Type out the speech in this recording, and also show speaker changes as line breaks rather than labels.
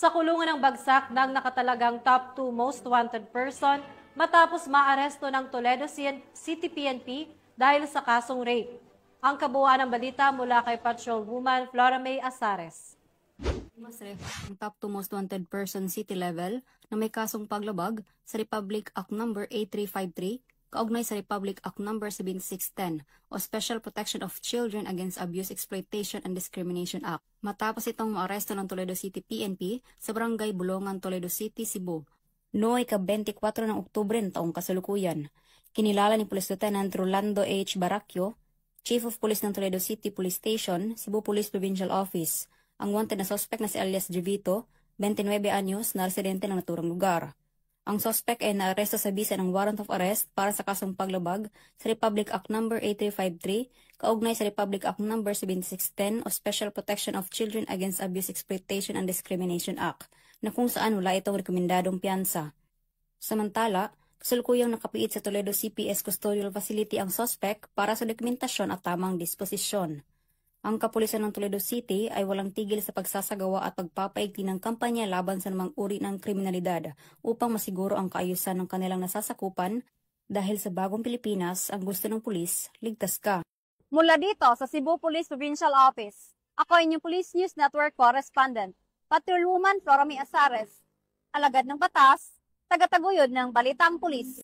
Sa kulungan ng bagsak ng nakatalagang top 2 most wanted person matapos maaresto ng Toledo City PNP dahil sa kasong rape. Ang kabuuan ng balita mula kay Patrolwoman Flora May Asares.
Masref ang top 2 most wanted person city level na may kasong paglabag sa Republic Act No. 8353 kaugnay sa Republic Act No. 7610 o Special Protection of Children Against Abuse, Exploitation and Discrimination Act. Matapos itong maaresto ng Toledo City PNP sa Barangay Bulongan, Toledo City, Cebu. Noong ika-24 ng Oktubre ng taong kasalukuyan, kinilala ni Police Lieutenant Rolando H. Baracchio, Chief of Police ng Toledo City Police Station, Cebu Police Provincial Office, ang wanted na suspect na si alias Jevito, 29 anyos, na residente ng naturang lugar. Ang suspect ay naaresto sa bisa ng warrant of arrest para sa kasong paglabag sa Republic Act No. 8353 kaugnay sa Republic Act No. 7610 o Special Protection of Children Against Abuse, Exploitation and Discrimination Act na kung saan wala itong rekomendadong piyansa. Samantala, kasalukuyang nakapiit sa Toledo CPS Custodial Facility ang suspect para sa dokumentasyon at tamang disposisyon. Ang kapulisan ng Toledo City ay walang tigil sa pagsasagawa at pagpapaigting ng kampanya laban sa namang uri ng kriminalidad upang masiguro ang kaayusan ng kanilang nasasakupan dahil sa bagong Pilipinas ang gusto ng pulis, ligtas ka.
Mula dito sa Cebu Police Provincial Office, ako ay inyong Police News Network Correspondent, Patrolwoman Flora May Asares, alagad ng batas, tagataguyod ng Balitang Pulis.